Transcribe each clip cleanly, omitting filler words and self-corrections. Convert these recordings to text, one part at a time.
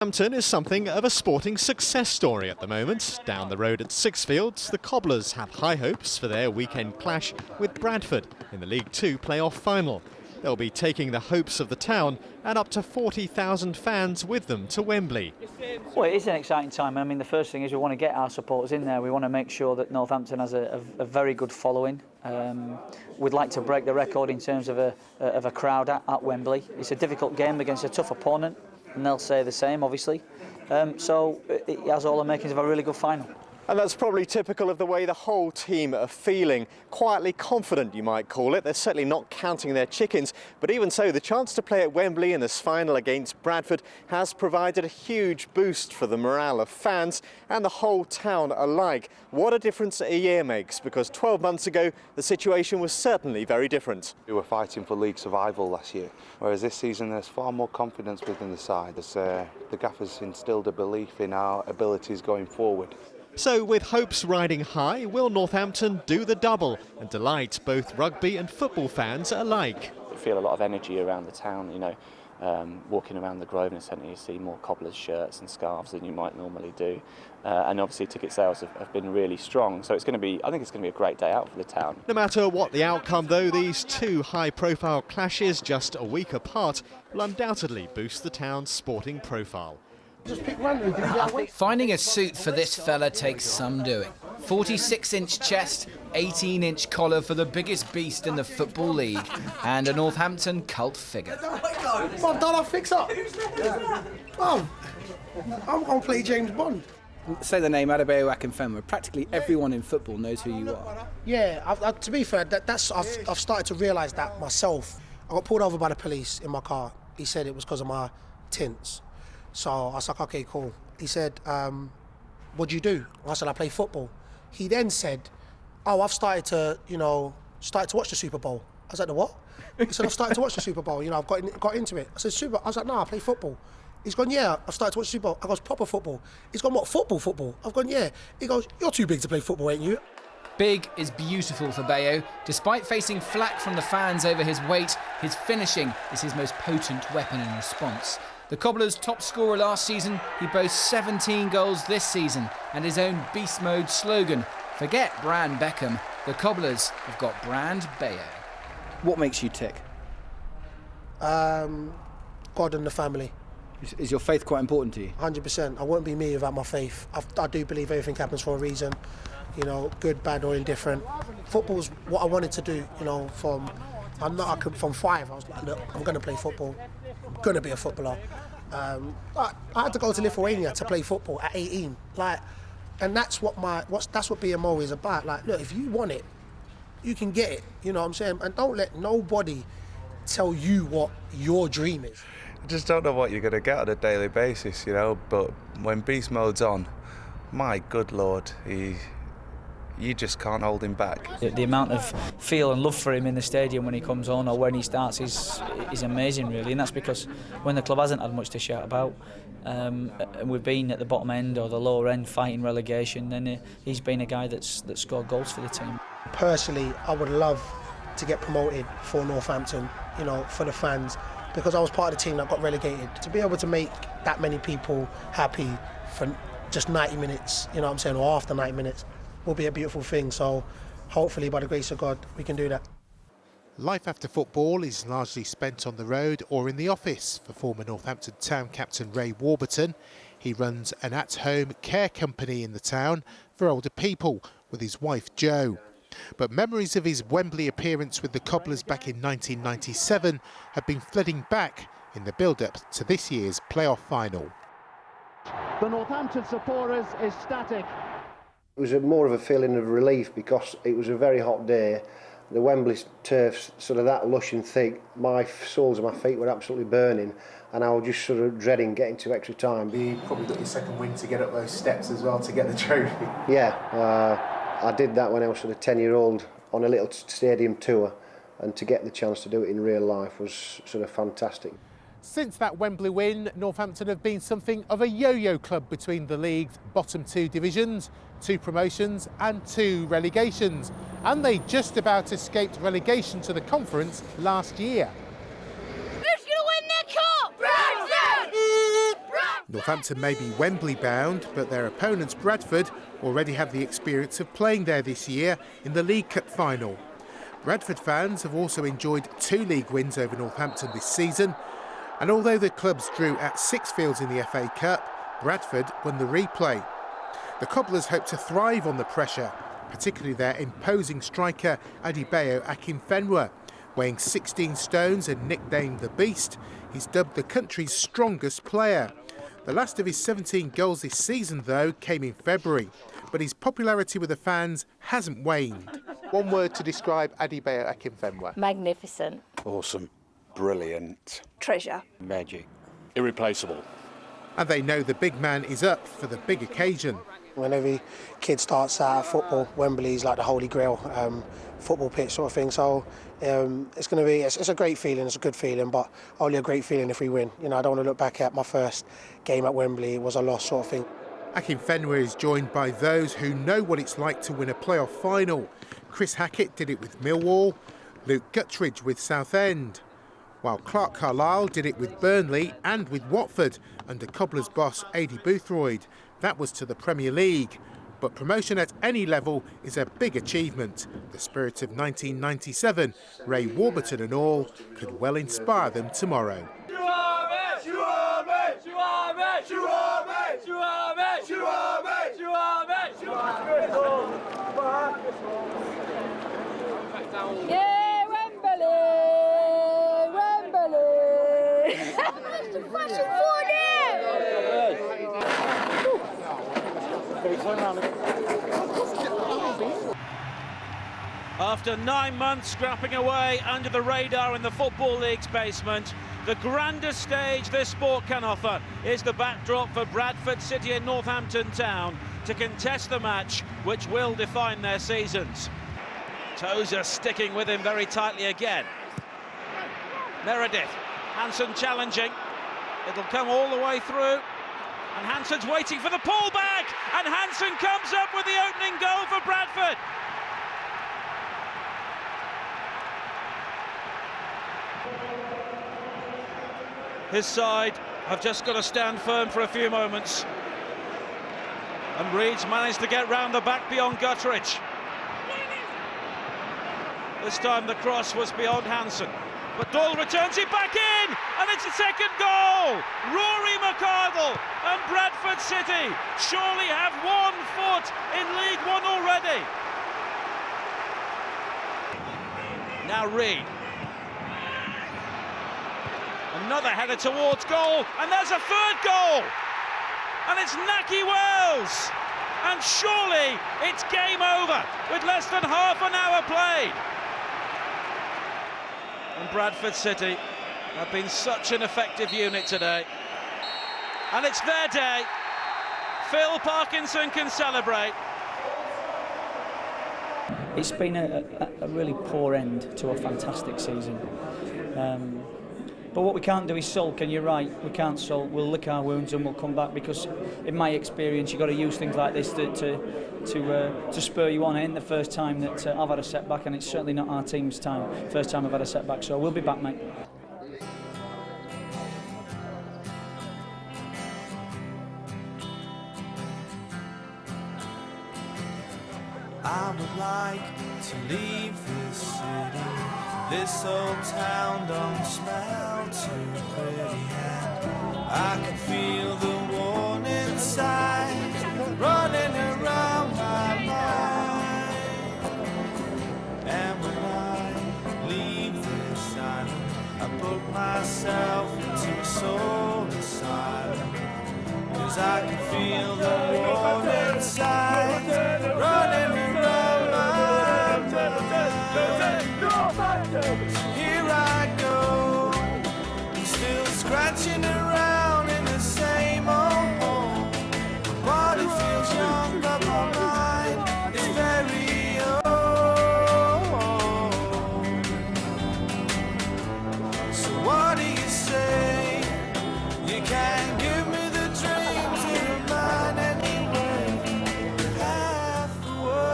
Northampton is something of a sporting success story at the moment. Down the road at Sixfields, the Cobblers have high hopes for their weekend clash with Bradford in the League Two playoff final. They'll be taking the hopes of the town and up to 40,000 fans with them to Wembley. Well, it is an exciting time. I mean, the first thing is we want to get our supporters in there. We want to make sure that Northampton has a very good following. We'd like to break the record in terms of a crowd at Wembley. It's a difficult game against a tough opponent, and they'll say the same, obviously. So it has all the makings of a really good final. And that's probably typical of the way the whole team are feeling. Quietly confident, you might call it. They're certainly not counting their chickens. But even so, the chance to play at Wembley in this final against Bradford has provided a huge boost for the morale of fans and the whole town alike. What a difference a year makes, because 12 months ago, the situation was certainly very different. We were fighting for league survival last year, whereas this season there's far more confidence within the side. The gaffer's instilled a belief in our abilities going forward. So with hopes riding high, will Northampton do the double and delight both rugby and football fans alike? I feel a lot of energy around the town, you know. Walking around the Grosvenor Centre, you see more Cobblers shirts and scarves than you might normally do. And obviously ticket sales have been really strong, so I think it's going to be a great day out for the town. No matter what the outcome though, these two high-profile clashes just a week apart will undoubtedly boost the town's sporting profile. Finding a suit for this fella takes some doing. 46-inch chest, 18-inch collar for the biggest beast in the Football League, and a Northampton cult figure. Bob, don't I fix up? Bob, I'm going to play James Bond. Say the name Adebayo Akinfenwa. Practically everyone in football knows who you are. Yeah, to be fair, I've started to realise that myself. I got pulled over by the police in my car. He said it was because of my tints. So I was like, okay, cool. He said, what do you do? I said, I play football. He then said, oh, I've started to watch the Super Bowl. I was like, the what? He said, I've started to watch the Super Bowl. You know, I've got into it. I said, I was like, no, I play football. He's gone, yeah, I've started to watch the Super Bowl. I goes, proper football. He's gone, what, football? I've gone, yeah. He goes, you're too big to play football, ain't you? Big is beautiful for Bayo. Despite facing flack from the fans over his weight, his finishing is his most potent weapon in response. The Cobblers' top scorer last season, he boasts 17 goals this season, and his own beast mode slogan, forget Brand Beckham, the Cobblers have got Brand Bayo. What makes you tick? God and the family. Is your faith quite important to you? 100%. I wouldn't be me without my faith. I do believe everything happens for a reason, you know, good, bad or indifferent. Football's what I wanted to do, you know, from 5. I was like, look, I'm going to play football. I'm going to be a footballer. I had to go to Lithuania to play football at 18. And that's what BMO is about. Like, look, if you want it, you can get it. You know what I'm saying? And don't let nobody tell you what your dream is. I just don't know what you're going to get on a daily basis, you know, but when beast mode's on, my good Lord, you just can't hold him back. The amount of feel and love for him in the stadium when he comes on or when he starts is amazing, really. And that's because when the club hasn't had much to shout about, and we've been at the bottom end or the lower end fighting relegation, then he's been a guy that's scored goals for the team. Personally, I would love to get promoted for Northampton, you know, for the fans, because I was part of the team that got relegated. To be able to make that many people happy for just 90 minutes, you know what I'm saying, or after 90 minutes, will be a beautiful thing. So hopefully, by the grace of God, we can do that. Life after football is largely spent on the road or in the office for former Northampton Town captain Ray Warburton. He runs an at-home care company in the town for older people with his wife Jo. But memories of his Wembley appearance with the Cobblers back in 1997 have been flooding back in the build-up to this year's playoff final. The Northampton supporters is static. It was more of a feeling of relief because it was a very hot day. The Wembley turf's sort of that lush and thick. My soles of my feet were absolutely burning, and I was just sort of dreading getting to extra time. You probably got your second win to get up those steps as well to get the trophy. Yeah, I did that when I was sort of 10-year-old on a little stadium tour, and to get the chance to do it in real life was sort of fantastic. Since that Wembley win, Northampton have been something of a yo-yo club between the league's bottom 2 divisions, 2 promotions and 2 relegations. And they just about escaped relegation to the conference last year. Who's going to win the cup? Bradford! Northampton may be Wembley bound, but their opponents Bradford already have the experience of playing there this year in the League Cup final. Bradford fans have also enjoyed 2 league wins over Northampton this season, and although the clubs drew at Sixfields in the FA Cup, Bradford won the replay. The Cobblers hope to thrive on the pressure, particularly their imposing striker Adebayo Akinfenwa. Weighing 16 stones and nicknamed the Beast, he's dubbed the country's strongest player. The last of his 17 goals this season, though, came in February, but his popularity with the fans hasn't waned. One word to describe Adebayo Akinfenwa. Magnificent. Awesome. Brilliant. Treasure. Magic. Irreplaceable. And they know the big man is up for the big occasion. When every kid starts out at football, Wembley is like the holy grail football pitch sort of thing. So it's going to be, it's a great feeling, it's a good feeling, but only a great feeling if we win. You know, I don't want to look back at my first game at Wembley, it was a loss sort of thing. Akinfenwa is joined by those who know what it's like to win a playoff final. Chris Hackett did it with Millwall, Luke Guttridge with Southend, while Clark Carlisle did it with Burnley and with Watford under Cobblers boss Adi Boothroyd. That was to the Premier League. But promotion at any level is a big achievement. The spirit of 1997, Ray Warburton and all, could well inspire them tomorrow. Yeah, Wembley! Wembley! It's the fashion for After 9 months scrapping away under the radar in the Football League's basement, the grandest stage this sport can offer is the backdrop for Bradford City and Northampton Town to contest the match which will define their seasons. Tozer sticking with him very tightly again. Meredith, Hansen challenging. It'll come all the way through. And Hansen's waiting for the pullback, and Hansen comes up with the opening goal for Bradford. His side have just got to stand firm for a few moments. And Reed's managed to get round the back beyond Guttridge. This time the cross was beyond Hansen. But Doyle returns it back in, and it's a second goal! Rory McArdle and Bradford City surely have 1 foot in League One already. Now Reed. Another header towards goal, and there's a third goal! And it's Naki Wells! And surely it's game over with less than half an hour played. And Bradford City have been such an effective unit today. And it's their day. Phil Parkinson can celebrate. It's been a really poor end to a fantastic season. But what we can't do is sulk, and you're right, we can't sulk. We'll lick our wounds and we'll come back, because in my experience you've got to use things like this to spur you on. It ain't the first time that I've had a setback, and it's certainly not our team's first time I've had a setback, so we'll be back, mate. I would like to leave this city. This old town don't smell too pretty, and I can feel the warning signs running around my mind. And when I leave this island, I book myself into a soul asylum, 'cause I can feel the warning signs running around my mind. Here I go, I'm still scratching around in the same old hole. My body feels young, but my mind is very old. So what do you say? You can't give me the dreams in your mind anyway. Half the world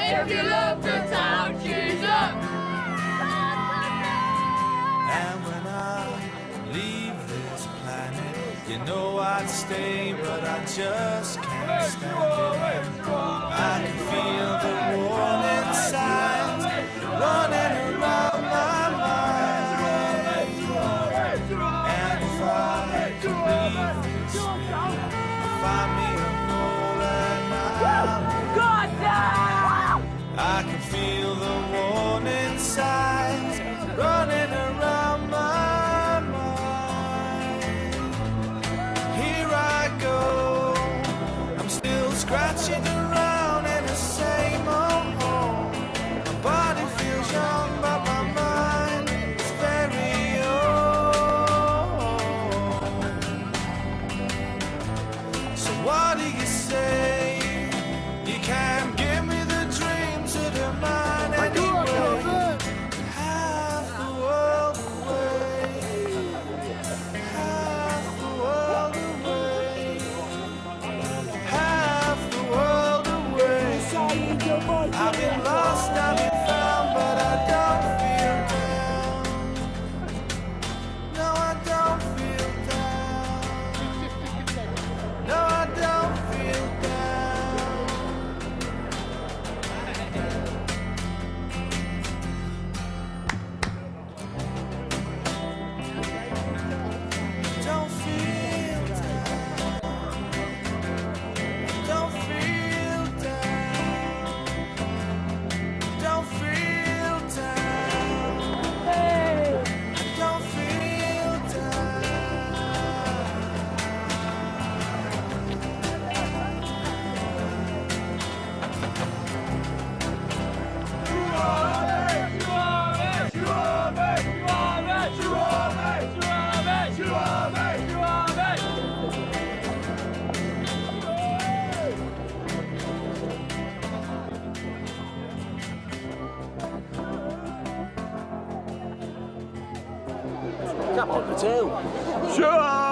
If you love the town, choose up. And when I leave this planet, you know I'd stay, but I just can't stand it. I can feel the warning signs running around my mind. And if I could leave this spirit, find me a hole and I can feel the warning signs running around my mind. Here I go, I'm still scratching around in the same old hole. My body feels young, but my mind is very old. So what do you say? You can't give me the dreams of the mind anyway. Half the world away. Half the world away. Half the world away. I've been lost, I've been found, but I don't feel down. No, I don't feel down. No, I don't feel down. Don't feel down. Don't feel down. Don't feel down. Don't feel down. Come on, Patel. Sure.